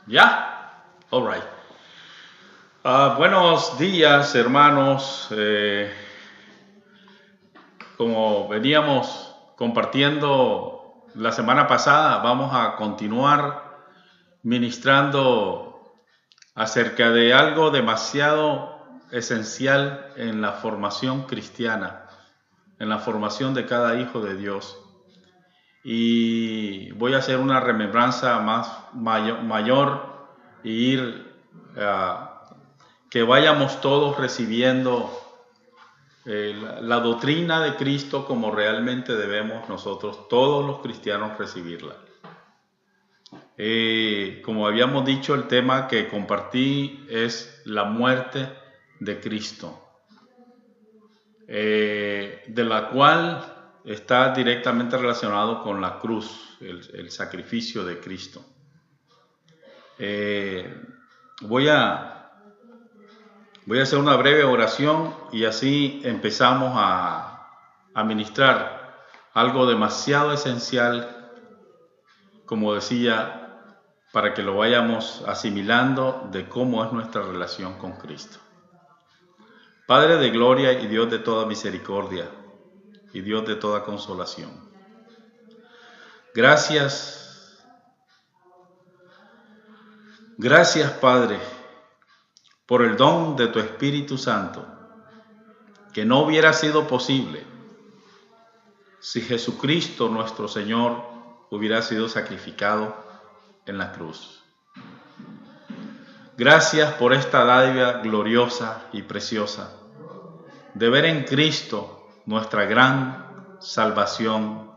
¿Ya? All right. Buenos días, hermanos. Como veníamos compartiendo la semana pasada, vamos a continuar ministrando acerca de algo demasiado esencial en la formación cristiana, en la formación de cada hijo de Dios. Y voy a hacer una remembranza mayor y ir que vayamos todos recibiendo la doctrina de Cristo como realmente debemos nosotros, todos los cristianos, recibirla. Como habíamos dicho, el tema que compartí es la muerte de Cristo, de la cual está directamente relacionado con la cruz, el sacrificio de Cristo. Voy a hacer una breve oración y así empezamos a ministrar algo demasiado esencial, como decía, para que lo vayamos asimilando de cómo es nuestra relación con Cristo. Padre de gloria y Dios de toda misericordia y Dios de toda consolación. Gracias, Padre, por el don de tu Espíritu Santo, que no hubiera sido posible si Jesucristo nuestro Señor hubiera sido sacrificado en la cruz. Gracias por esta dádiva gloriosa y preciosa de ver en Cristo nuestra gran salvación.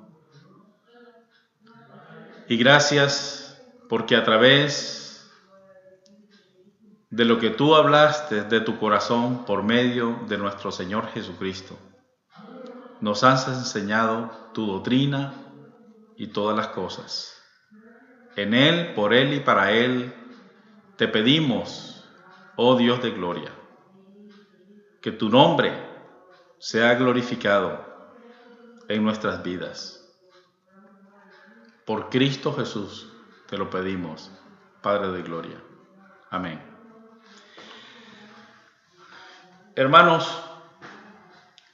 Y gracias porque a través de lo que tú hablaste de tu corazón por medio de nuestro Señor Jesucristo, nos has enseñado tu doctrina y todas las cosas. En Él, por Él y para Él, te pedimos, oh Dios de gloria, que tu nombre sea glorificado en nuestras vidas. Por Cristo Jesús te lo pedimos, Padre de gloria. Amén. Hermanos,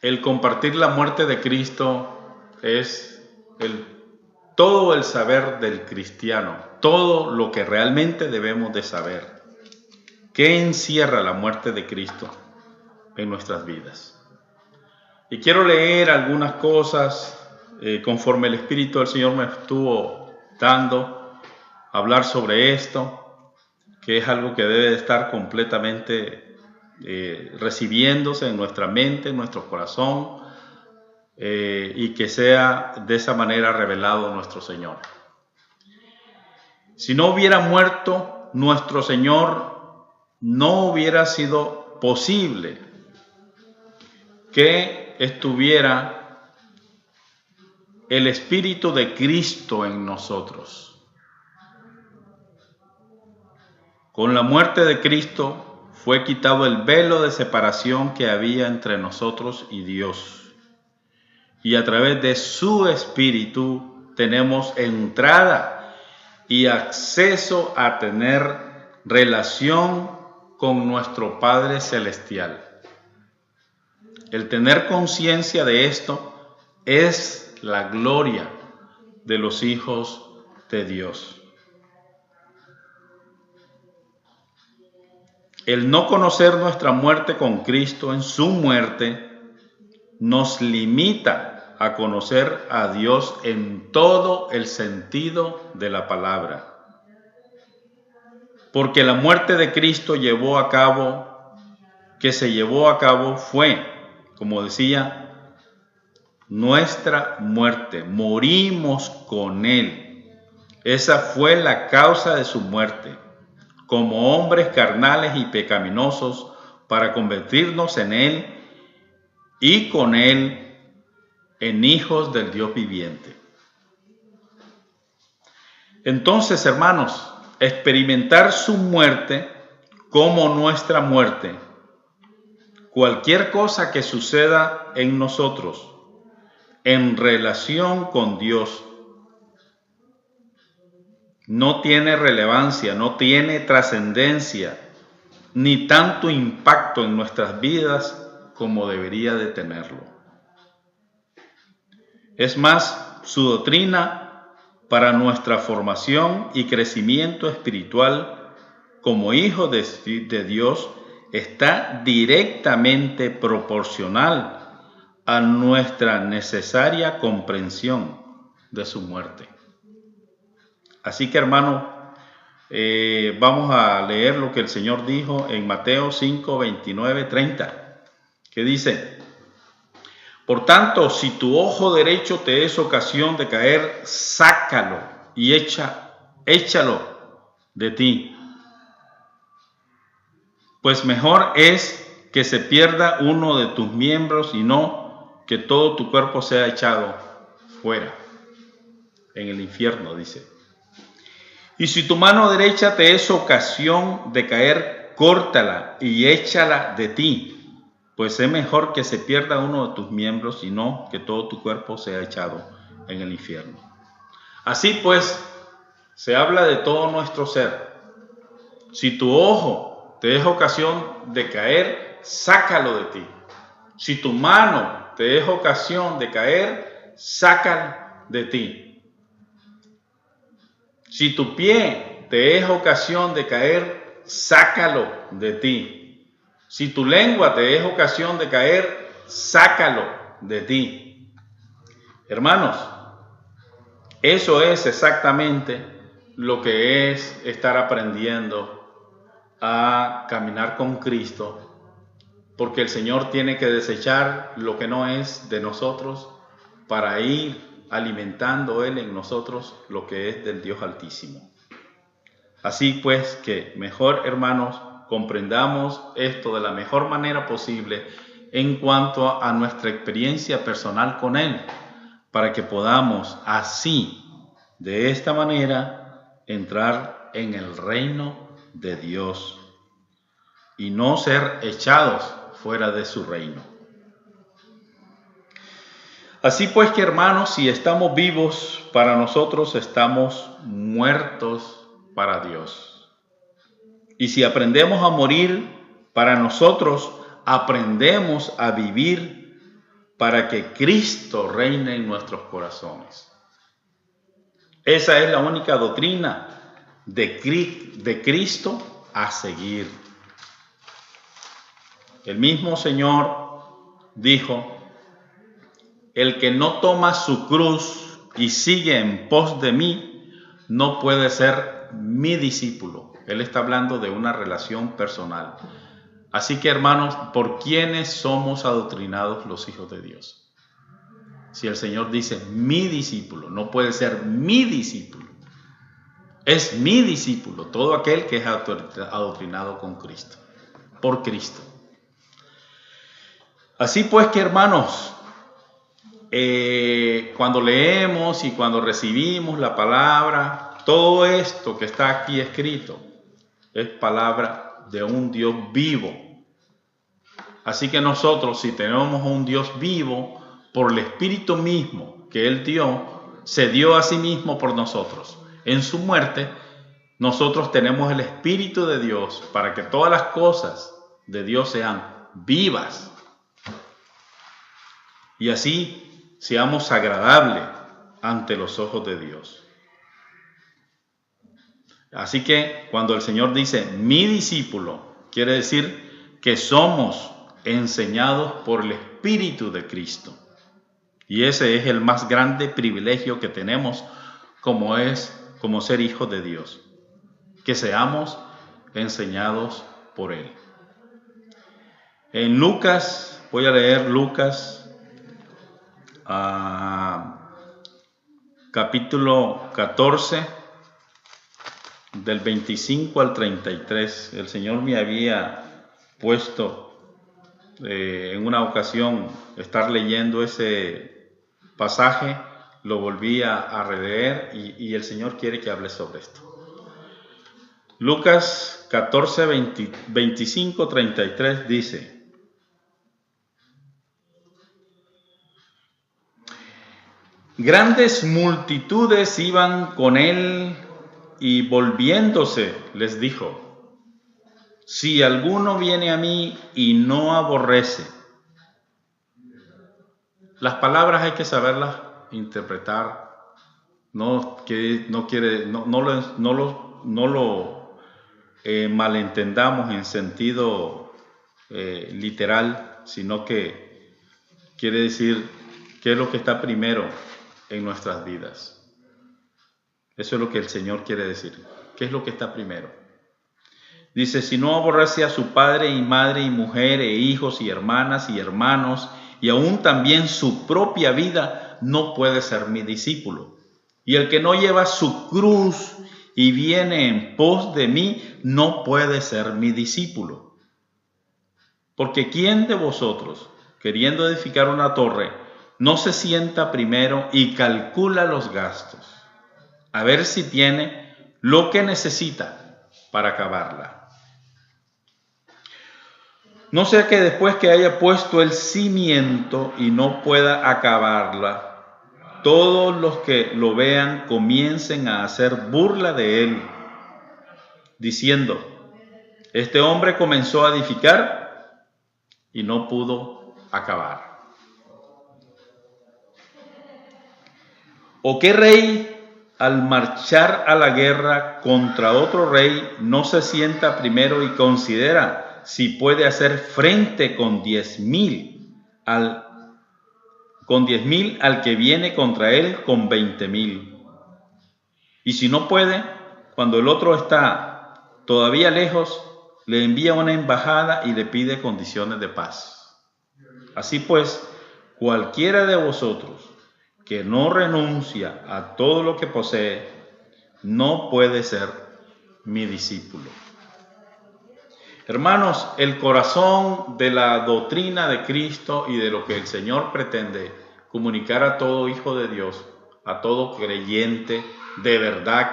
el compartir la muerte de Cristo es todo el saber del cristiano, todo lo que realmente debemos de saber. ¿Qué encierra la muerte de Cristo en nuestras vidas? Y quiero leer algunas cosas conforme el Espíritu del Señor me estuvo dando, hablar sobre esto, que es algo que debe de estar completamente recibiéndose en nuestra mente, en nuestro corazón, y que sea de esa manera revelado nuestro Señor. Si no hubiera muerto nuestro Señor, no hubiera sido posible que estuviera el Espíritu de Cristo en nosotros. Con la muerte de Cristo fue quitado el velo de separación que había entre nosotros y Dios. Y a través de su Espíritu tenemos entrada y acceso a tener relación con nuestro Padre Celestial. El tener conciencia de esto es la gloria de los hijos de Dios. El no conocer nuestra muerte con Cristo en su muerte nos limita a conocer a Dios en todo el sentido de la palabra. Porque la muerte de Cristo se llevó a cabo fue, como decía, nuestra muerte. Morimos con Él. Esa fue la causa de su muerte, como hombres carnales y pecaminosos, para convertirnos en Él y con Él en hijos del Dios viviente. Entonces, hermanos, experimentar su muerte como nuestra muerte, cualquier cosa que suceda en nosotros en relación con Dios, no tiene relevancia, no tiene trascendencia, ni tanto impacto en nuestras vidas como debería de tenerlo. Es más, su doctrina para nuestra formación y crecimiento espiritual como hijos de Dios está directamente proporcional a nuestra necesaria comprensión de su muerte. Así que, hermano, vamos a leer lo que el Señor dijo en Mateo 5, 29, 30, que dice: por tanto, si tu ojo derecho te es ocasión de caer, sácalo y échalo de ti. Pues mejor es que se pierda uno de tus miembros y no que todo tu cuerpo sea echado fuera, en el infierno, dice. Y si tu mano derecha te es ocasión de caer, córtala y échala de ti, pues es mejor que se pierda uno de tus miembros y no que todo tu cuerpo sea echado en el infierno. Así pues, se habla de todo nuestro ser. Si tu ojo te es ocasión de caer, sácalo de ti. Si tu mano te es ocasión de caer, sácalo de ti. Si tu pie te es ocasión de caer, sácalo de ti. Si tu lengua te es ocasión de caer, sácalo de ti. Hermanos, eso es exactamente lo que es estar aprendiendo a caminar con Cristo, porque el Señor tiene que desechar lo que no es de nosotros para ir alimentando Él en nosotros lo que es del Dios Altísimo. Así pues que mejor, hermanos, comprendamos esto de la mejor manera posible en cuanto a nuestra experiencia personal con Él, para que podamos así, de esta manera, entrar en el reino de Dios y no ser echados fuera de su reino. Así pues que, hermanos, si estamos vivos, para nosotros estamos muertos para Dios. Y si aprendemos a morir, para nosotros aprendemos a vivir para que Cristo reine en nuestros corazones. Esa es la única doctrina de Cristo a seguir. El mismo Señor dijo: el que no toma su cruz y sigue en pos de mí, no puede ser mi discípulo. Él está hablando de una relación personal. Así que, hermanos, ¿por quiénes somos adoctrinados los hijos de Dios? Si el Señor dice mi discípulo, no puede ser mi discípulo. Es mi discípulo, todo aquel que es adoctrinado con Cristo, por Cristo. Así pues que, hermanos, cuando leemos y cuando recibimos la palabra, todo esto que está aquí escrito es palabra de un Dios vivo. Así que nosotros, si tenemos un Dios vivo, por el Espíritu mismo que Él dio, se dio a sí mismo por nosotros. En su muerte, nosotros tenemos el Espíritu de Dios para que todas las cosas de Dios sean vivas. Y así seamos agradables ante los ojos de Dios. Así que cuando el Señor dice mi discípulo, quiere decir que somos enseñados por el Espíritu de Cristo. Y ese es el más grande privilegio que tenemos como ser hijos de Dios. Que seamos enseñados por Él. En Lucas, voy a leer Lucas capítulo 14, del 25 al 33. El Señor me había puesto en una ocasión estar leyendo ese pasaje, lo volví a releer y el Señor quiere que hable sobre esto. Lucas 14, 25, 33 dice: grandes multitudes iban con él y volviéndose les dijo: si alguno viene a mí y no aborrece. Las palabras hay que saberlas interpretar. No lo malentendamos en sentido literal, sino que quiere decir qué es lo que está primero en nuestras vidas. Eso es lo que el Señor quiere decir. ¿Qué es lo que está primero? Dice: si no aborrece a su padre y madre y mujer e hijos y hermanas y hermanos y aún también su propia vida, no puede ser mi discípulo. Y el que no lleva su cruz y viene en pos de mí, no puede ser mi discípulo. Porque ¿quién de vosotros, queriendo edificar una torre, no se sienta primero y calcula los gastos, a ver si tiene lo que necesita para acabarla? No sea que después que haya puesto el cimiento y no pueda acabarla, todos los que lo vean comiencen a hacer burla de él, diciendo: este hombre comenzó a edificar y no pudo acabar. ¿O qué rey, al marchar a la guerra contra otro rey, no se sienta primero y considera si puede hacer frente con 10,000 al que viene contra él con 20,000? Y si no puede, cuando el otro está todavía lejos, le envía una embajada y le pide condiciones de paz. Así pues, cualquiera de vosotros que no renuncia a todo lo que posee, no puede ser mi discípulo. Hermanos, el corazón de la doctrina de Cristo y de lo que el Señor pretende comunicar a todo hijo de Dios, a todo creyente de verdad,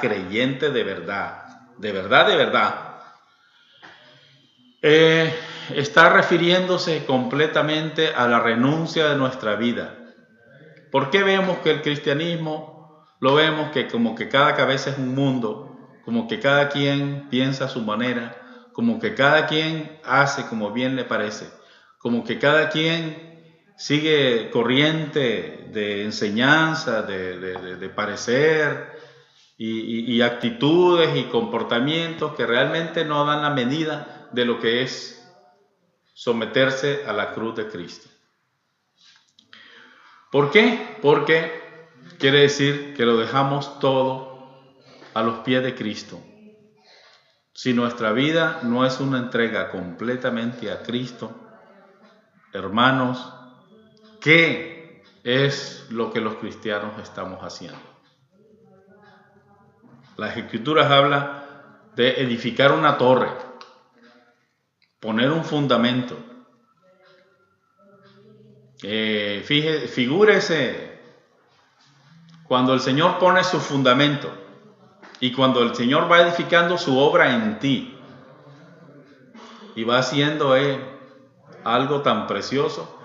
está refiriéndose completamente a la renuncia de nuestra vida. ¿Por qué vemos que el cristianismo lo vemos que como que cada cabeza es un mundo, como que cada quien piensa a su manera, como que cada quien hace como bien le parece, como que cada quien sigue corriente de enseñanza, de parecer y actitudes y comportamientos que realmente no dan la medida de lo que es someterse a la cruz de Cristo? ¿Por qué? Porque quiere decir que lo dejamos todo a los pies de Cristo. Si nuestra vida no es una entrega completamente a Cristo, hermanos, ¿qué es lo que los cristianos estamos haciendo? Las Escrituras hablan de edificar una torre, poner un fundamento. Figúrese cuando el Señor pone su fundamento y cuando el Señor va edificando su obra en ti y va haciendo algo tan precioso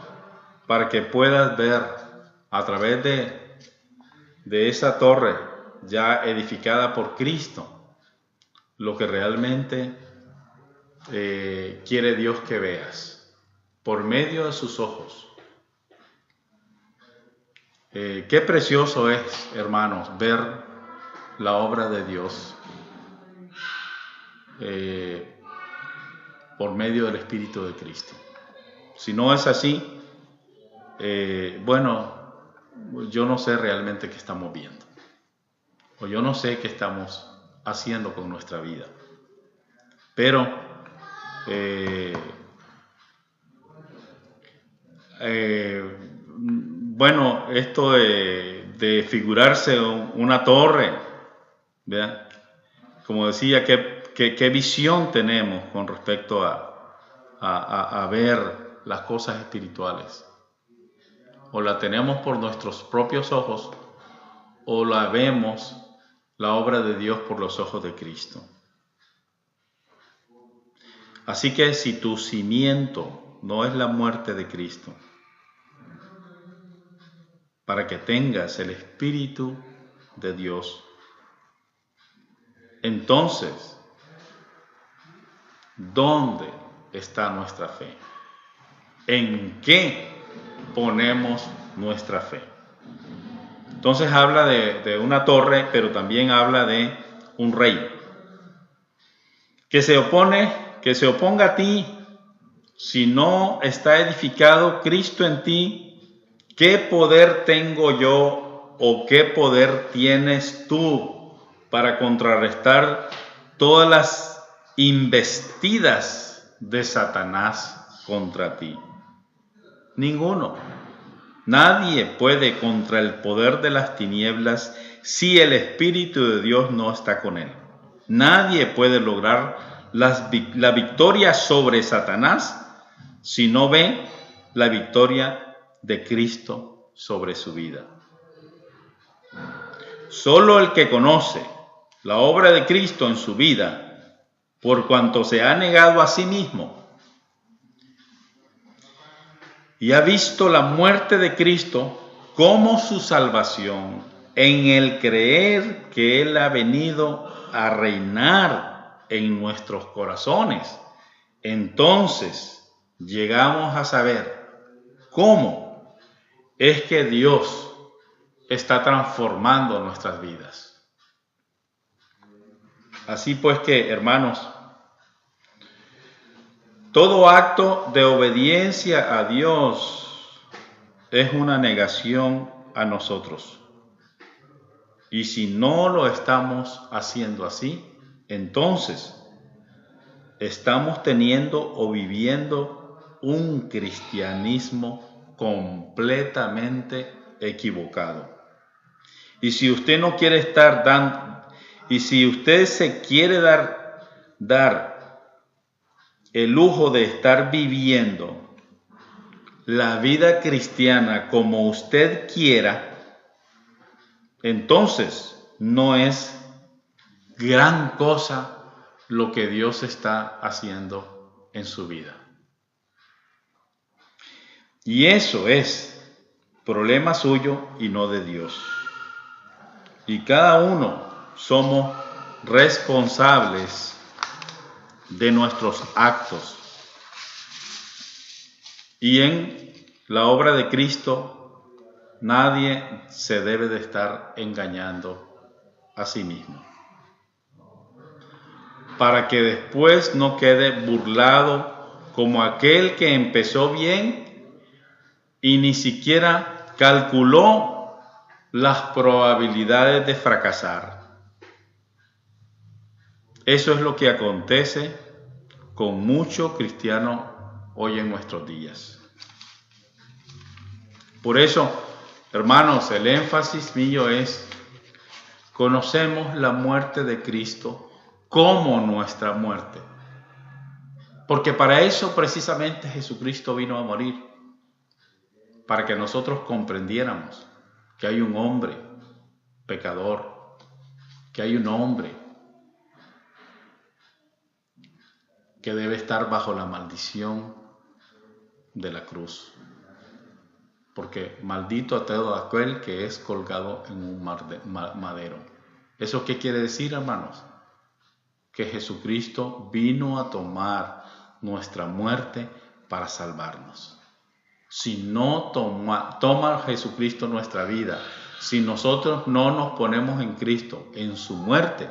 para que puedas ver a través de esa torre ya edificada por Cristo lo que realmente quiere Dios que veas por medio de sus ojos. Qué precioso es, hermanos, ver la obra de Dios por medio del Espíritu de Cristo. Si no es así, yo no sé realmente qué estamos viendo, o yo no sé qué estamos haciendo con nuestra vida. Pero esto de figurarse una torre, ¿verdad? Como decía, ¿qué visión tenemos con respecto a ver las cosas espirituales? O la tenemos por nuestros propios ojos, o la vemos, la obra de Dios, por los ojos de Cristo. Así que si tu cimiento no es la muerte de Cristo, para que tengas el Espíritu de Dios, Entonces, ¿dónde está nuestra fe? ¿En qué ponemos nuestra fe? Entonces habla de una torre, pero también habla de un rey que se oponga a ti. Si no está edificado Cristo en ti, ¿qué poder tengo yo o qué poder tienes tú para contrarrestar todas las investidas de Satanás contra ti? Ninguno. Nadie puede contra el poder de las tinieblas si el Espíritu de Dios no está con él. Nadie puede lograr la victoria sobre Satanás si no ve la victoria de Cristo sobre su vida. Solo el que conoce la obra de Cristo en su vida, por cuanto se ha negado a sí mismo y ha visto la muerte de Cristo como su salvación, en el creer que Él ha venido a reinar en nuestros corazones, entonces llegamos a saber cómo es que Dios está transformando nuestras vidas. Así pues que, hermanos, todo acto de obediencia a Dios es una negación a nosotros. Y si no lo estamos haciendo así, entonces estamos teniendo o viviendo un cristianismo completamente equivocado. Y si usted no quiere estar dando, y si usted se quiere dar el lujo de estar viviendo la vida cristiana como usted quiera, entonces no es gran cosa lo que Dios está haciendo en su vida. Y eso es problema suyo y no de Dios. Y cada uno somos responsables de nuestros actos. Y en la obra de Cristo, nadie se debe de estar engañando a sí mismo, para que después no quede burlado como aquel que empezó bien y ni siquiera calculó las probabilidades de fracasar. Eso es lo que acontece con muchos cristianos hoy en nuestros días. Por eso, hermanos, el énfasis mío es: conocemos la muerte de Cristo como nuestra muerte. Porque para eso precisamente Jesucristo vino a morir. Para que nosotros comprendiéramos que hay un hombre pecador, que hay un hombre que debe estar bajo la maldición de la cruz. Porque maldito a todo aquel que es colgado en un madero. ¿Eso qué quiere decir, hermanos? Que Jesucristo vino a tomar nuestra muerte para salvarnos. Si no toma Jesucristo nuestra vida, si nosotros no nos ponemos en Cristo, en su muerte,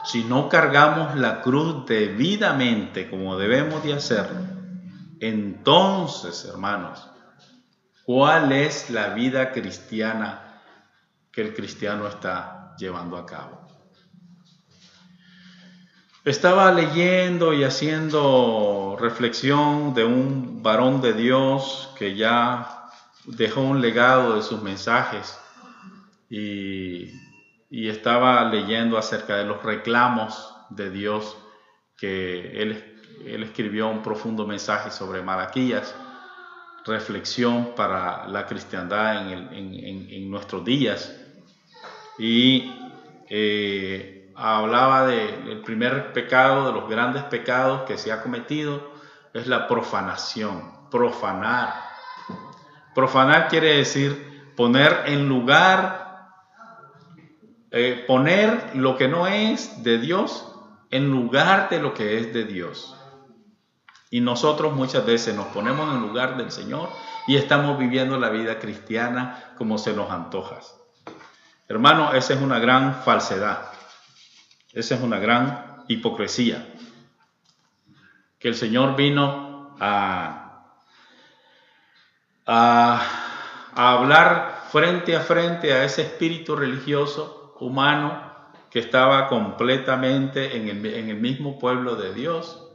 si no cargamos la cruz debidamente como debemos de hacerlo, entonces, hermanos, ¿cuál es la vida cristiana que el cristiano está llevando a cabo? Estaba leyendo y haciendo reflexión de un varón de Dios que ya dejó un legado de sus mensajes y estaba leyendo acerca de los reclamos de Dios, que él escribió un profundo mensaje sobre Malaquías, reflexión para la cristiandad en nuestros días, y hablaba del primer pecado, de los grandes pecados que se ha cometido, es la profanación. Profanar quiere decir poner en lugar poner lo que no es de Dios en lugar de lo que es de Dios. Y nosotros muchas veces nos ponemos en lugar del Señor y estamos viviendo la vida cristiana como se nos antoja. Hermano, esa es una gran falsedad. Esa es una gran hipocresía. Que el Señor vino a hablar frente a ese espíritu religioso humano que estaba completamente en el mismo pueblo de Dios,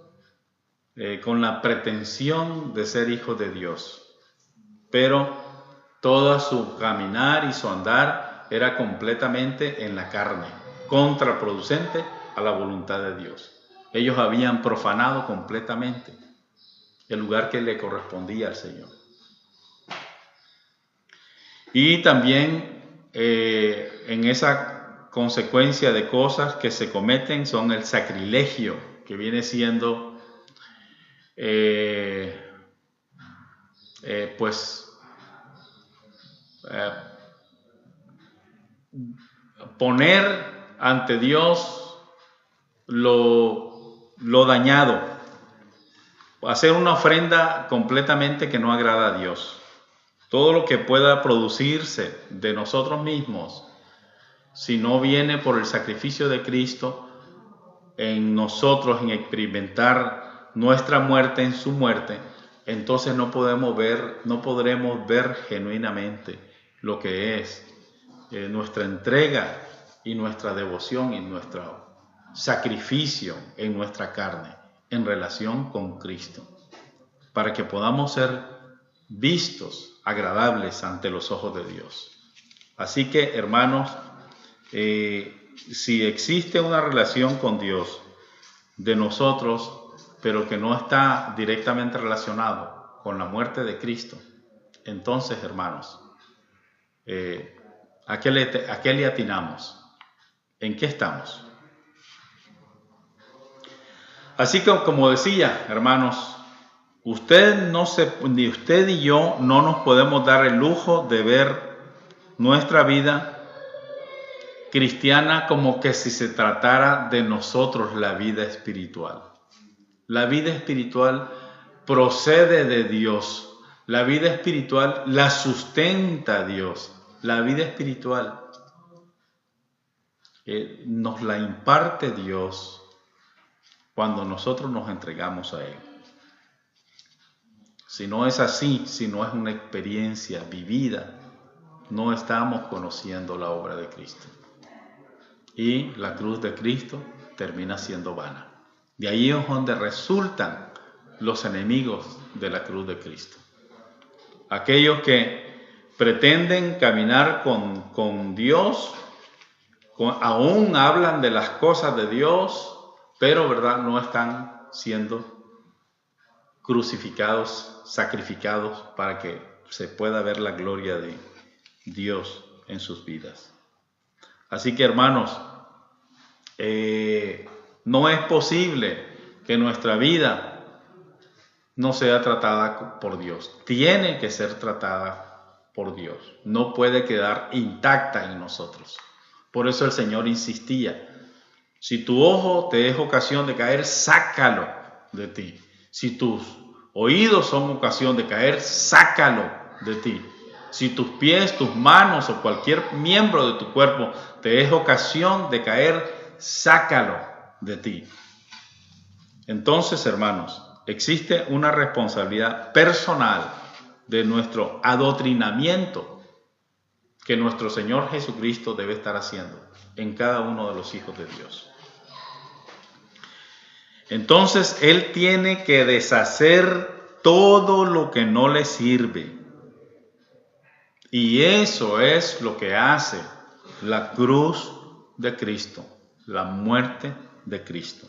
con la pretensión de ser hijos de Dios. Pero todo su caminar y su andar era completamente en la carne, contraproducente a la voluntad de Dios. Ellos habían profanado completamente el lugar que le correspondía al Señor. Y también en esa consecuencia de cosas que se cometen son el sacrilegio, que viene siendo poner ante Dios lo dañado, hacer una ofrenda completamente que no agrada a Dios. Todo lo que pueda producirse de nosotros mismos, si no viene por el sacrificio de Cristo en nosotros, en experimentar nuestra muerte en su muerte, entonces no podremos ver genuinamente lo que es nuestra entrega y nuestra devoción y nuestro sacrificio en nuestra carne en relación con Cristo, para que podamos ser vistos, agradables ante los ojos de Dios. Así que, hermanos, si existe una relación con Dios de nosotros, pero que no está directamente relacionado con la muerte de Cristo, entonces, hermanos, ¿a qué le atinamos? ¿En qué estamos? Así que, como decía, hermanos, ni usted y yo no nos podemos dar el lujo de ver nuestra vida cristiana como que si se tratara de nosotros la vida espiritual. La vida espiritual procede de Dios. La vida espiritual la sustenta Dios. La vida espiritual nos la imparte Dios cuando nosotros nos entregamos a Él. Si no es así, si no es una experiencia vivida, no estamos conociendo la obra de Cristo. Y la cruz de Cristo termina siendo vana. De ahí es donde resultan los enemigos de la cruz de Cristo. Aquellos que pretenden caminar con Dios, aún hablan de las cosas de Dios, pero ¿verdad? No están siendo crucificados, sacrificados para que se pueda ver la gloria de Dios en sus vidas. Así que, hermanos, no es posible que nuestra vida no sea tratada por Dios. Tiene que ser tratada por Dios. No puede quedar intacta en nosotros. Por eso el Señor insistía: si tu ojo te es ocasión de caer, sácalo de ti. Si tus oídos son ocasión de caer, sácalo de ti. Si tus pies, tus manos o cualquier miembro de tu cuerpo te es ocasión de caer, sácalo de ti. Entonces, hermanos, existe una responsabilidad personal de nuestro adoctrinamiento que nuestro Señor Jesucristo debe estar haciendo en cada uno de los hijos de Dios. Entonces, Él tiene que deshacer todo lo que no le sirve. Y eso es lo que hace la cruz de Cristo, la muerte de Cristo.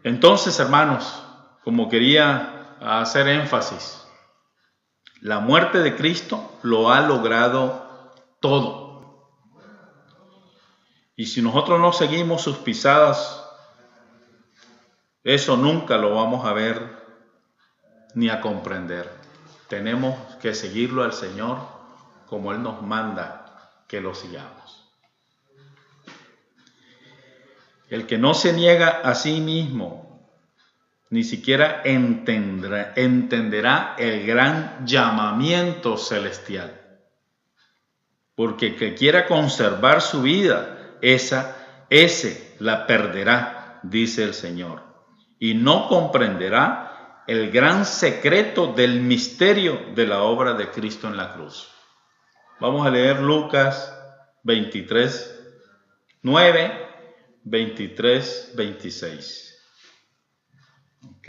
Entonces, hermanos, como quería hacer énfasis, la muerte de Cristo lo ha logrado todo. Y si nosotros no seguimos sus pisadas, eso nunca lo vamos a ver ni a comprender. Tenemos que seguirlo al Señor como Él nos manda que lo sigamos. El que no se niega a sí mismo, ni siquiera entenderá el gran llamamiento celestial. Porque el que quiera conservar su vida, ese la perderá, dice el Señor. Y no comprenderá el gran secreto del misterio de la obra de Cristo en la cruz. Vamos a leer Lucas 23, 9, 23, 26. Ok.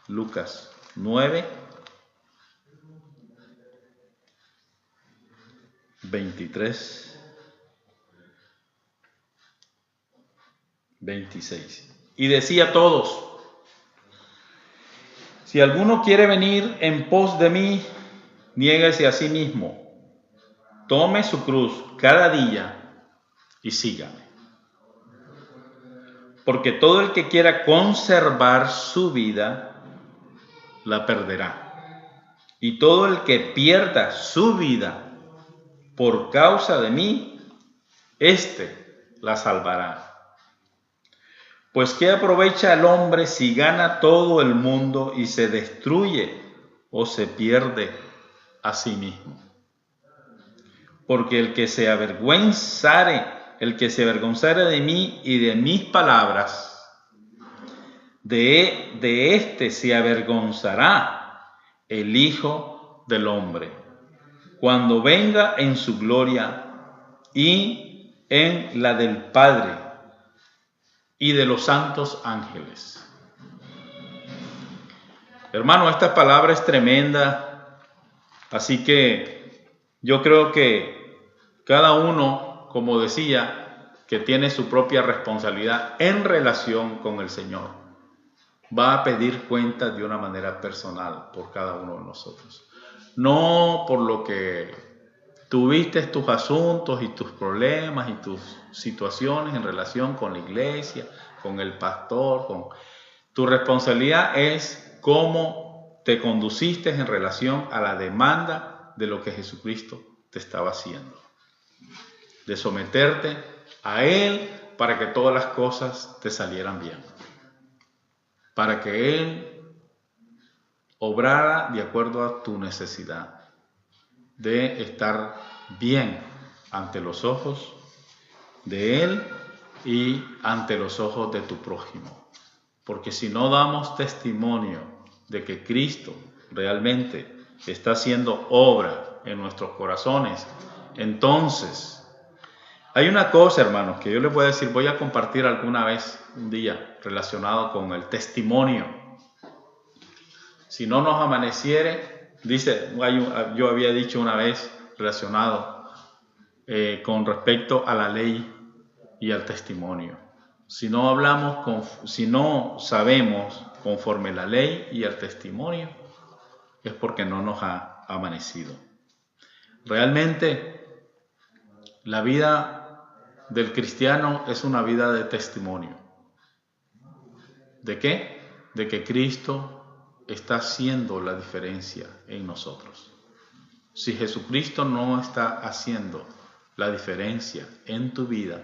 Lucas 9, 23, 26. Y decía a todos: si alguno quiere venir en pos de mí, niéguese a sí mismo, tome su cruz cada día y sígame. Porque todo el que quiera conservar su vida, la perderá. Y todo el que pierda su vida por causa de mí, la salvará. Pues ¿qué aprovecha el hombre si gana todo el mundo y se destruye o se pierde a sí mismo? Porque el que se avergonzare de mí y de mis palabras, de éste se avergonzará el Hijo del Hombre, cuando venga en su gloria y en la del Padre y de los santos ángeles. Hermano, esta palabra es tremenda, así que yo creo que cada uno, como decía, que tiene su propia responsabilidad en relación con el Señor, va a pedir cuentas de una manera personal por cada uno de nosotros. No por lo que tuviste tus asuntos y tus problemas y tus situaciones en relación con la iglesia, con el pastor, tu responsabilidad es cómo te conduciste en relación a la demanda de lo que Jesucristo te estaba haciendo. De someterte a Él para que todas las cosas te salieran bien. Para que Él obrara de acuerdo a tu necesidad de estar bien ante los ojos de Él y ante los ojos de tu prójimo. Porque si no damos testimonio de que Cristo realmente está haciendo obra en nuestros corazones, entonces hay una cosa, hermanos, que yo les voy a decir, voy a compartir alguna vez, un día, relacionado con el testimonio. Si no nos amaneciere, dice, yo había dicho una vez relacionado con respecto a la ley y al testimonio. Si no sabemos conforme la ley y el testimonio, es porque no nos ha amanecido. Realmente, la vida del cristiano es una vida de testimonio. ¿De qué? De que Cristo está haciendo la diferencia en nosotros. Si Jesucristo no está haciendo la diferencia en tu vida,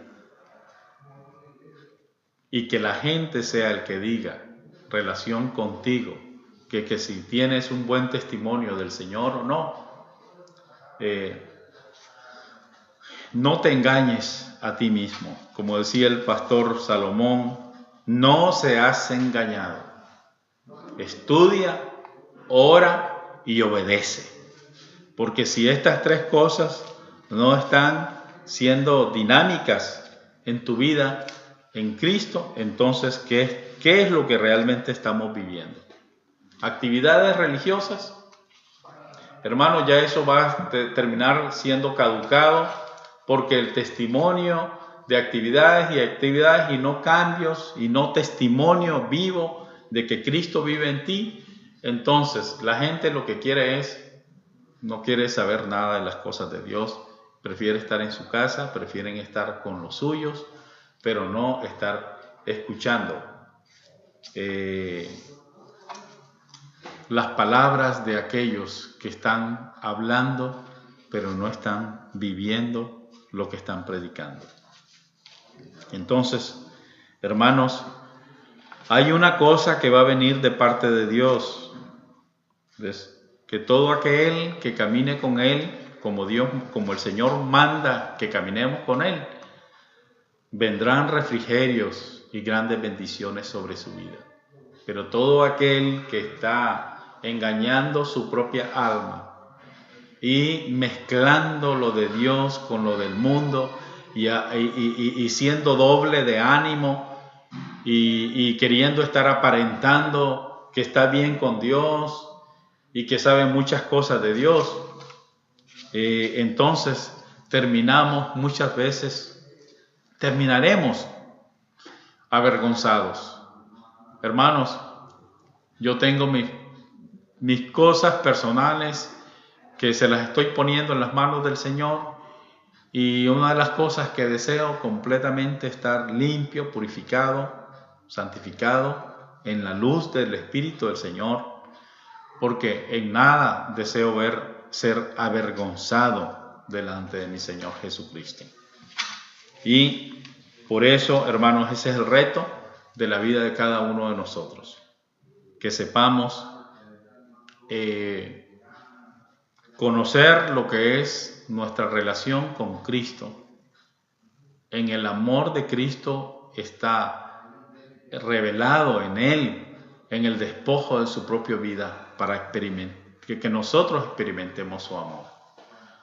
y que la gente sea el que diga relación contigo, que si tienes un buen testimonio del Señor o no, no te engañes a ti mismo. Como decía el pastor Salomón, no seas engañado. Estudia, ora y obedece. Porque si estas tres cosas no están siendo dinámicas en tu vida, en Cristo, entonces, ¿qué es lo que realmente estamos viviendo? ¿Actividades religiosas? Hermano, ya eso va a terminar siendo caducado, porque el testimonio de actividades y no cambios y no testimonio vivo de que Cristo vive en ti, entonces la gente lo que quiere no quiere saber nada de las cosas de Dios, prefiere estar en su casa, prefieren estar con los suyos, pero no estar escuchando las palabras de aquellos que están hablando, pero no están viviendo lo que están predicando. Entonces, hermanos, hay una cosa que va a venir de parte de Dios. ¿Ves? Que todo aquel que camine con Él, como Dios, como el Señor manda que caminemos con Él, vendrán refrigerios y grandes bendiciones sobre su vida. Pero todo aquel que está engañando su propia alma y mezclando lo de Dios con lo del mundo y siendo doble de ánimo y queriendo estar aparentando que está bien con Dios y que sabe muchas cosas de Dios, entonces muchas veces terminaremos avergonzados. Hermanos, yo tengo mis cosas personales que se las estoy poniendo en las manos del Señor, y una de las cosas que deseo completamente estar limpio, purificado, santificado en la luz del Espíritu del Señor, porque en nada deseo ser avergonzado delante de mi Señor Jesucristo. Y por eso, hermanos, ese es el reto de la vida de cada uno de nosotros, que sepamos conocer lo que es nuestra relación con Cristo. En el amor de Cristo está revelado en Él, en el despojo de su propia vida, para que nosotros experimentemos su amor.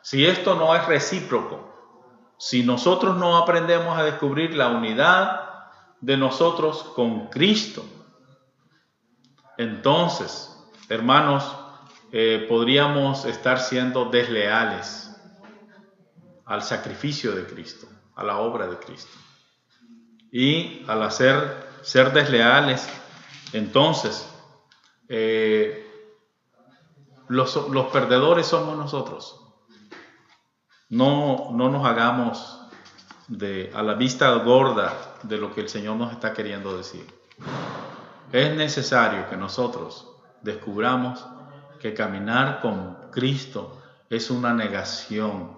Si esto no es recíproco, si nosotros no aprendemos a descubrir la unidad de nosotros con Cristo, entonces, hermanos, podríamos estar siendo desleales al sacrificio de Cristo, a la obra de Cristo. Y al ser desleales, entonces los perdedores somos nosotros. No nos hagamos a la vista gorda de lo que el Señor nos está queriendo decir. Es necesario que nosotros descubramos que caminar con Cristo es una negación,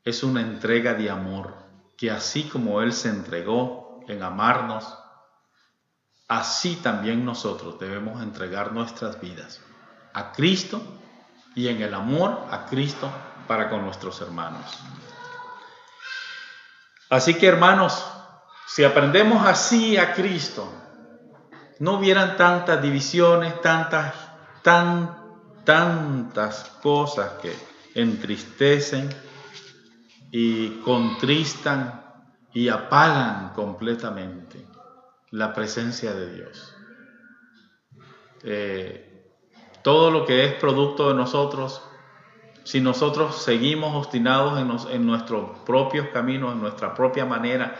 es una entrega de amor, que así como Él se entregó en amarnos, así también nosotros debemos entregar nuestras vidas a Cristo y en el amor a Cristo para con nuestros hermanos. Así que, hermanos, si aprendemos así a Cristo, no hubieran tantas divisiones, tantas cosas que entristecen y contristan y apagan completamente la presencia de Dios. Todo lo que es producto de nosotros, si nosotros seguimos obstinados en nuestros propios caminos, en nuestra propia manera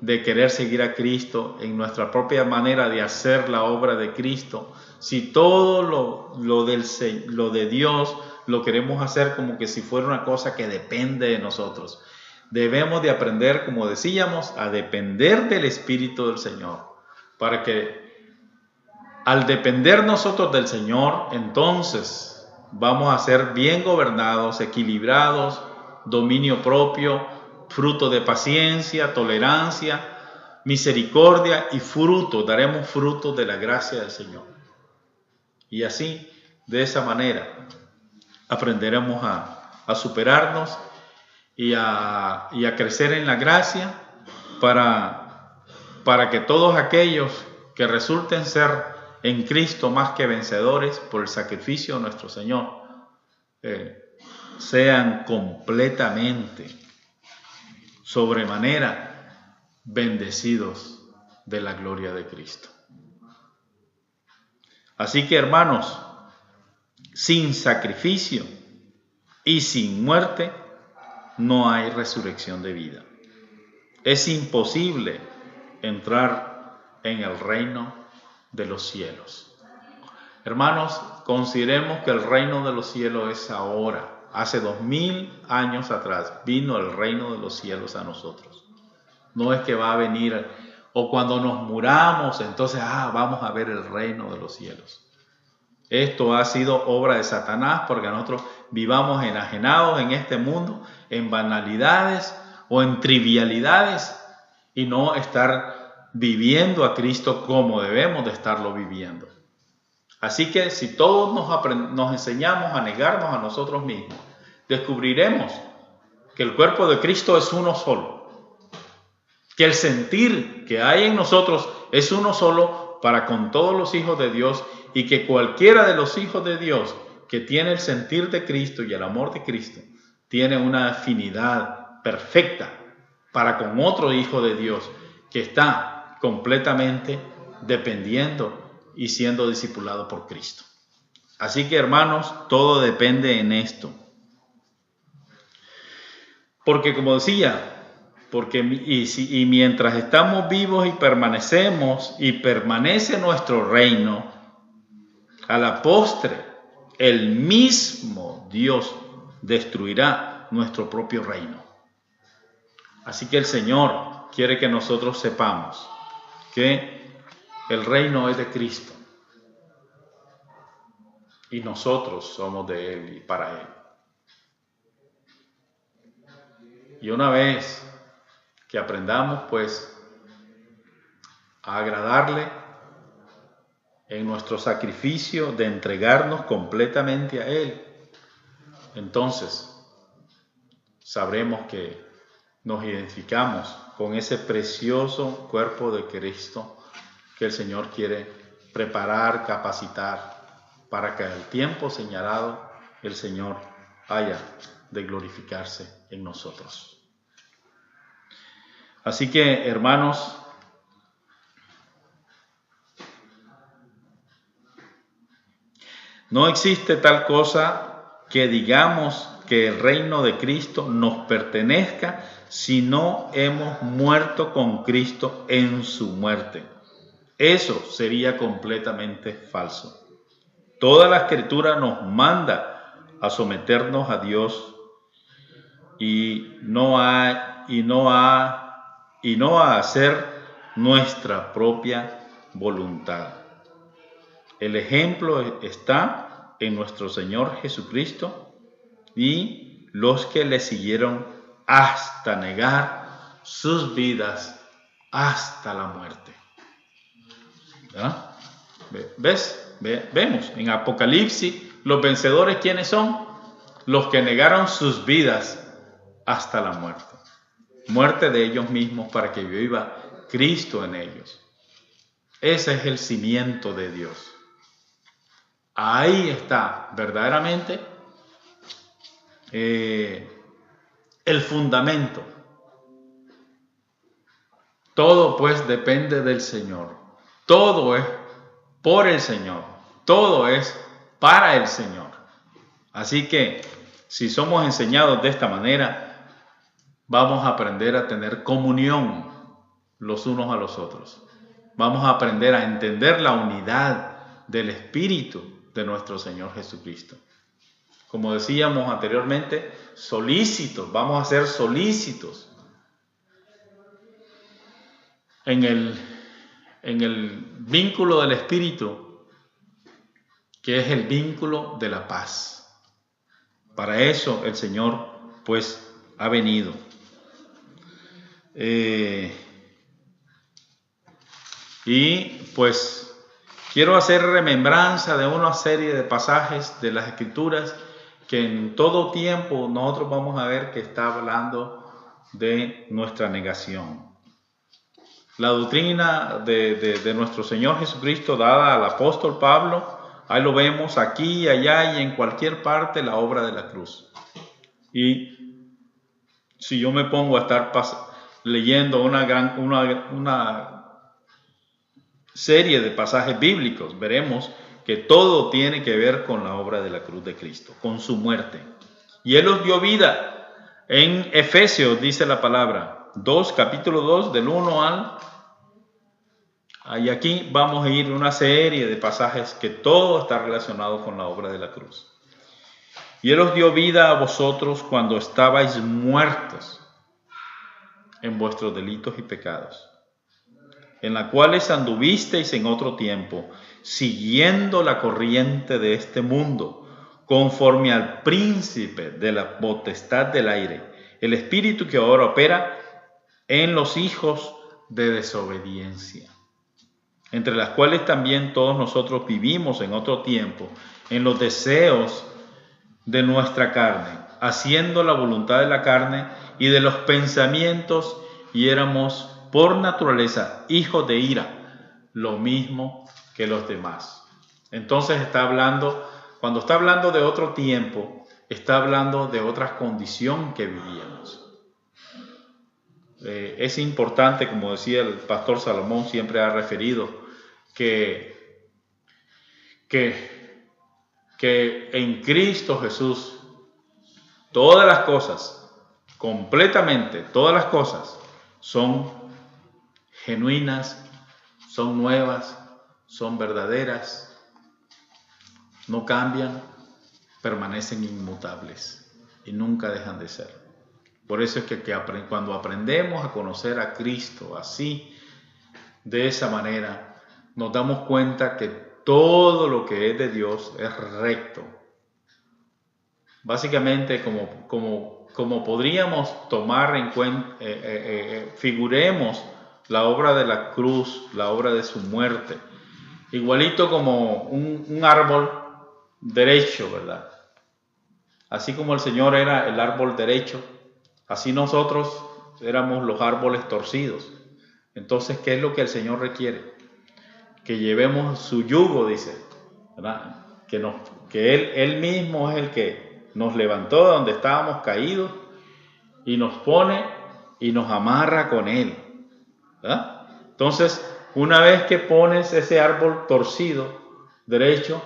de querer seguir a Cristo, en nuestra propia manera de hacer la obra de Cristo, si todo lo de Dios lo queremos hacer como que si fuera una cosa que depende de nosotros, debemos de aprender, como decíamos, a depender del Espíritu del Señor, para que al depender nosotros del Señor, entonces vamos a ser bien gobernados, equilibrados, dominio propio, fruto de paciencia, tolerancia, misericordia y daremos fruto de la gracia del Señor. Y así, de esa manera, aprenderemos a superarnos y a crecer en la gracia para que todos aquellos que resulten ser en Cristo más que vencedores por el sacrificio de nuestro Señor, sean completamente, sobremanera, bendecidos de la gloria de Cristo. Así que, hermanos, sin sacrificio y sin muerte no hay resurrección de vida. Es imposible entrar en el reino de los cielos. Hermanos, consideremos que el reino de los cielos es ahora. Hace 2000 años atrás vino el reino de los cielos a nosotros. No es que va a venir o cuando nos muramos, entonces vamos a ver el reino de los cielos. Esto ha sido obra de Satanás porque nosotros vivamos enajenados en este mundo, en banalidades o en trivialidades y no estar viviendo a Cristo como debemos de estarlo viviendo. Así que si todos nos enseñamos a negarnos a nosotros mismos, descubriremos que el cuerpo de Cristo es uno solo, que el sentir que hay en nosotros es uno solo para con todos los hijos de Dios y que cualquiera de los hijos de Dios que tiene el sentir de Cristo y el amor de Cristo tiene una afinidad perfecta para con otro hijo de Dios que está completamente dependiendo y siendo discipulado por Cristo. Así que, hermanos, todo depende en esto. Porque como decía, y mientras estamos vivos y permanece nuestro reino, a la postre, el mismo Dios destruirá nuestro propio reino. Así que el Señor quiere que nosotros sepamos que el reino es de Cristo y nosotros somos de Él y para Él. Y una vez que aprendamos pues a agradarle en nuestro sacrificio de entregarnos completamente a Él, entonces sabremos que nos identificamos con ese precioso cuerpo de Cristo que el Señor quiere preparar, capacitar, para que al tiempo señalado el Señor haya de glorificarse en nosotros. Así que, hermanos, no existe tal cosa que digamos que el reino de Cristo nos pertenezca si no hemos muerto con Cristo en su muerte. Eso sería completamente falso. Toda la Escritura nos manda a someternos a Dios y no a hacer nuestra propia voluntad. El ejemplo está en nuestro Señor Jesucristo y los que le siguieron hasta negar sus vidas hasta la muerte. ¿Verdad? Vemos en Apocalipsis los vencedores, ¿quiénes son? Los que negaron sus vidas hasta la muerte. Muerte de ellos mismos para que viva Cristo en ellos. Ese es el cimiento de Dios. Ahí está verdaderamente el fundamento. Todo pues depende del Señor. Todo es por el Señor. Todo es para el Señor. Así que si somos enseñados de esta manera, vamos a aprender a tener comunión los unos a los otros. Vamos a aprender a entender la unidad del Espíritu de nuestro Señor Jesucristo. Como decíamos anteriormente, solícitos, vamos a ser solícitos en el vínculo del Espíritu, que es el vínculo de la paz. Para eso el Señor pues ha venido. Y pues quiero hacer remembranza de una serie de pasajes de las Escrituras que en todo tiempo nosotros vamos a ver que está hablando de nuestra negación. La doctrina de nuestro Señor Jesucristo dada al apóstol Pablo, ahí lo vemos aquí, allá y en cualquier parte, la obra de la cruz. Y si yo me pongo a estar leyendo una serie de pasajes bíblicos, veremos que todo tiene que ver con la obra de la cruz de Cristo, con su muerte. Y Él nos dio vida. En Efesios dice la palabra, capítulo 2, del 1 al... Y aquí vamos a ir una serie de pasajes que todo está relacionado con la obra de la cruz. Y Él os dio vida a vosotros cuando estabais muertos en vuestros delitos y pecados, en la cuales anduvisteis en otro tiempo, siguiendo la corriente de este mundo, conforme al príncipe de la potestad del aire, el espíritu que ahora opera en los hijos de desobediencia, entre las cuales también todos nosotros vivimos en otro tiempo, en los deseos de nuestra carne, haciendo la voluntad de la carne y de los pensamientos, y éramos por naturaleza hijos de ira, lo mismo que los demás. Entonces cuando está hablando de otro tiempo, está hablando de otra condición que vivíamos. Es importante, como decía el pastor Salomón, siempre ha referido, que en Cristo Jesús todas las cosas, completamente todas las cosas, son genuinas, son nuevas, son verdaderas, no cambian, permanecen inmutables y nunca dejan de ser. Por eso es que cuando aprendemos a conocer a Cristo así, de esa manera, nos damos cuenta que todo lo que es de Dios es recto. Básicamente, como podríamos tomar en cuenta, figuremos la obra de la cruz, la obra de su muerte, igualito como un árbol derecho, ¿verdad? Así como el Señor era el árbol derecho, así nosotros éramos los árboles torcidos. Entonces, ¿qué es lo que el Señor requiere? Que llevemos su yugo, dice, ¿verdad? Que Él mismo es el que nos levantó de donde estábamos caídos y nos pone y nos amarra con Él, ¿verdad? Entonces, una vez que pones ese árbol torcido, derecho,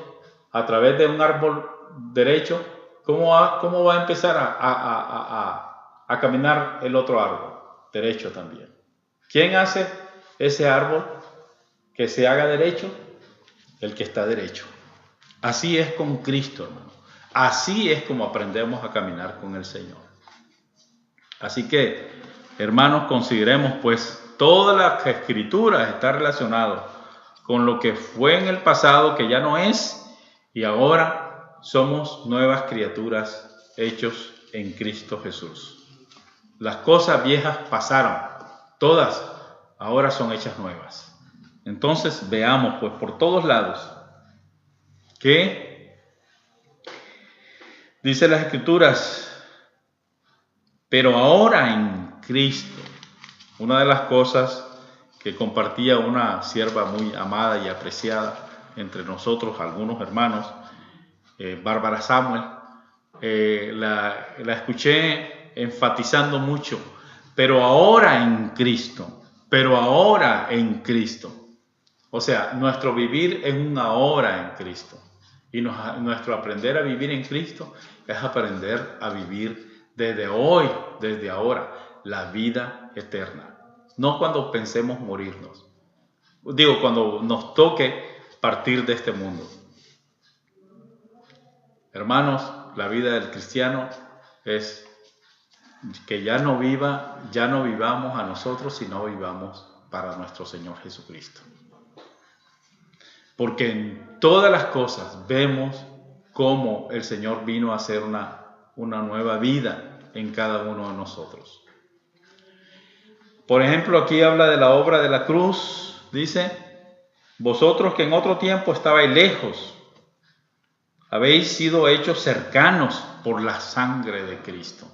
a través de un árbol derecho, ¿cómo va a empezar a caminar el otro árbol? Derecho también. ¿Quién hace ese árbol que se haga derecho? El que está derecho. Así es con Cristo, hermano. Así es como aprendemos a caminar con el Señor. Así que, hermanos, consideremos pues todas las escrituras están relacionadas con lo que fue en el pasado, que ya no es, y ahora somos nuevas criaturas hechos en Cristo Jesús. Las cosas viejas pasaron, todas ahora son hechas nuevas. Entonces veamos pues por todos lados que dice las escrituras, pero ahora en Cristo. Una de las cosas que compartía una sierva muy amada y apreciada entre nosotros, algunos hermanos, Bárbara Samuel, la escuché enfatizando mucho, pero ahora en Cristo, pero ahora en Cristo. O sea, nuestro vivir es un ahora en Cristo. Y nuestro aprender a vivir en Cristo es aprender a vivir desde hoy, desde ahora, la vida eterna. No cuando pensemos morirnos. Digo, cuando nos toque partir de este mundo. Hermanos, la vida del cristiano es que ya no vivamos a nosotros, sino vivamos para nuestro Señor Jesucristo. Porque en todas las cosas vemos cómo el Señor vino a hacer una nueva vida en cada uno de nosotros. Por ejemplo, aquí habla de la obra de la cruz. Dice, vosotros que en otro tiempo estabais lejos, habéis sido hechos cercanos por la sangre de Cristo.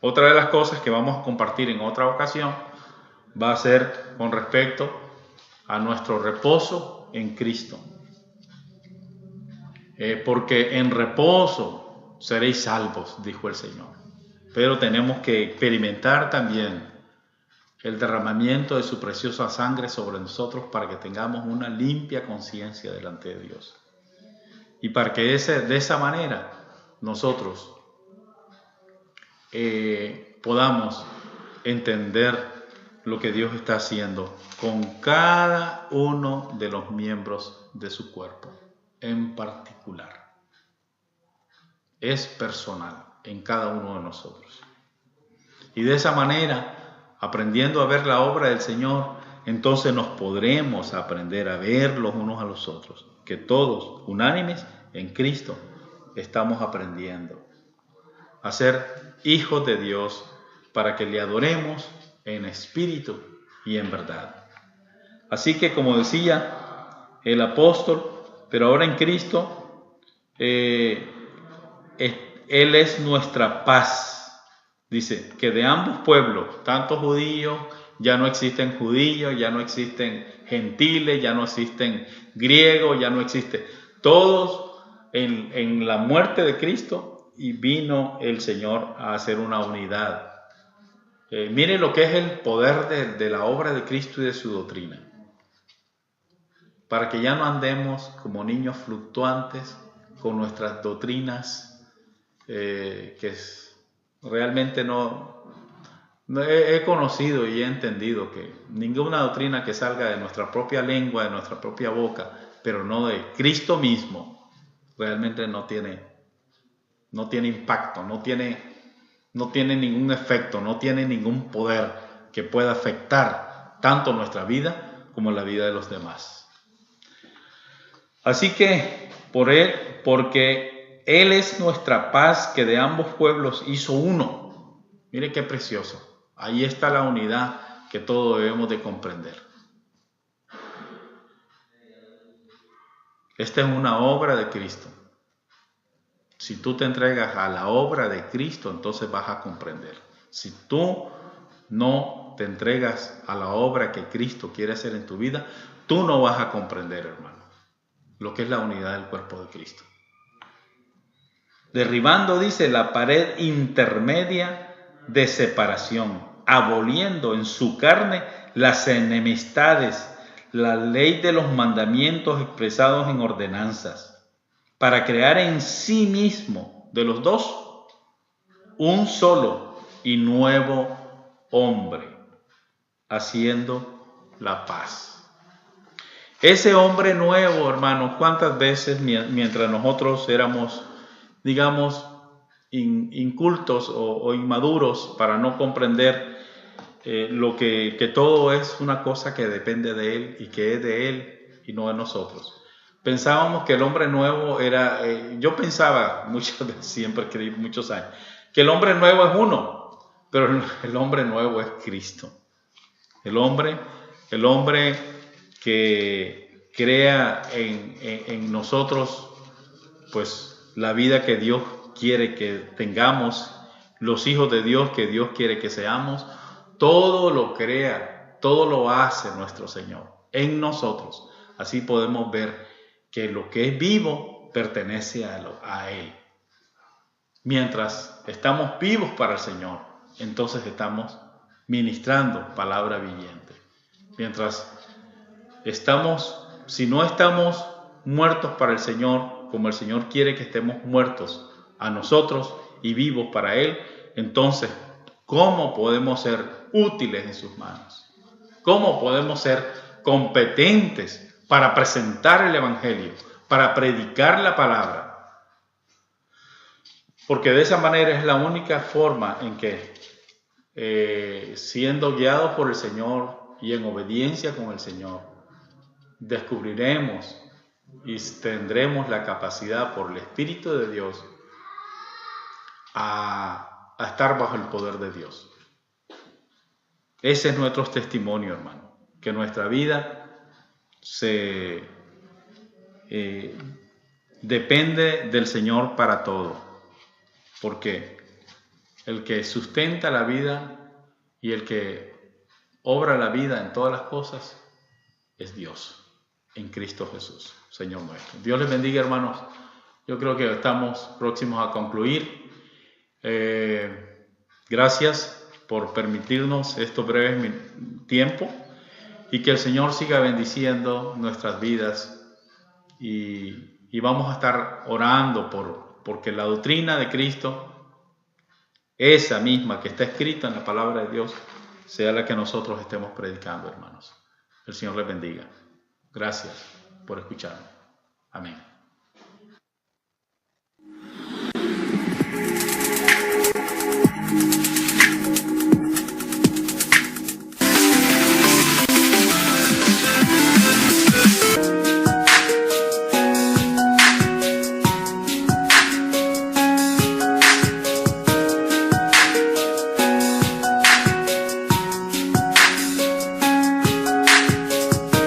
Otra de las cosas que vamos a compartir en otra ocasión va a ser con respecto a nuestro reposo en Cristo. Porque en reposo seréis salvos, dijo el Señor. Pero tenemos que experimentar también el derramamiento de su preciosa sangre sobre nosotros para que tengamos una limpia conciencia delante de Dios. Y para que de esa manera nosotros podamos entender lo que Dios está haciendo con cada uno de los miembros de su cuerpo en particular. Es personal en cada uno de nosotros. Y de esa manera, aprendiendo a ver la obra del Señor, entonces nos podremos aprender a ver los unos a los otros, que todos, unánimes en Cristo, estamos aprendiendo a ser hijos de Dios para que le adoremos en espíritu y en verdad. Así que, como decía el apóstol, pero ahora en Cristo, Él es nuestra paz. Dice que de ambos pueblos, tanto judíos, ya no existen judíos, ya no existen gentiles, ya no existen griegos, ya no existe. Todos en la muerte de Cristo, y vino el Señor a hacer una unidad. Mire lo que es el poder de la obra de Cristo y de su doctrina. Para que ya no andemos como niños fluctuantes con nuestras doctrinas que realmente no he conocido y he entendido que ninguna doctrina que salga de nuestra propia lengua, de nuestra propia boca, pero no de Cristo mismo, realmente no tiene impacto, no tiene ningún efecto, no tiene ningún poder que pueda afectar tanto nuestra vida como la vida de los demás. Así que porque Él es nuestra paz, que de ambos pueblos hizo uno. Mire qué precioso. Ahí está la unidad que todos debemos de comprender. Esta es una obra de Cristo. Si tú te entregas a la obra de Cristo, entonces vas a comprender. Si tú no te entregas a la obra que Cristo quiere hacer en tu vida, tú no vas a comprender, hermano, lo que es la unidad del cuerpo de Cristo. Derribando, dice, la pared intermedia de separación, aboliendo en su carne las enemistades, la ley de los mandamientos expresados en ordenanzas, para crear en sí mismo, de los dos, un solo y nuevo hombre, haciendo la paz. Ese hombre nuevo, hermanos, ¿cuántas veces mientras nosotros éramos, digamos, incultos o inmaduros para no comprender lo que todo es una cosa que depende de Él y que es de Él y no de nosotros? Pensábamos que el hombre nuevo era, yo pensaba muchas veces, siempre creí muchos años, que el hombre nuevo es uno, pero el hombre nuevo es Cristo. El hombre que crea en nosotros, pues, la vida que Dios quiere que tengamos, los hijos de Dios que Dios quiere que seamos, todo lo crea, todo lo hace nuestro Señor en nosotros. Así podemos ver que lo que es vivo pertenece a Él. Mientras estamos vivos para el Señor, entonces estamos ministrando palabra viviente. Mientras si no estamos muertos para el Señor, como el Señor quiere que estemos muertos a nosotros y vivos para Él, entonces, ¿cómo podemos ser útiles en sus manos? ¿Cómo podemos ser competentes para presentar el Evangelio, para predicar la palabra? Porque de esa manera es la única forma en que, siendo guiados por el Señor y en obediencia con el Señor, descubriremos y tendremos la capacidad por el Espíritu de Dios a estar bajo el poder de Dios. Ese es nuestro testimonio, hermano, que nuestra vida depende del Señor para todo, porque el que sustenta la vida y el que obra la vida en todas las cosas es Dios, en Cristo Jesús, Señor nuestro. Dios les bendiga, hermanos. Yo creo que estamos próximos a concluir. Gracias por permitirnos estos breves tiempos y que el Señor siga bendiciendo nuestras vidas y vamos a estar orando porque la doctrina de Cristo, esa misma que está escrita en la palabra de Dios, sea la que nosotros estemos predicando, hermanos. El Señor les bendiga. Gracias por escucharme.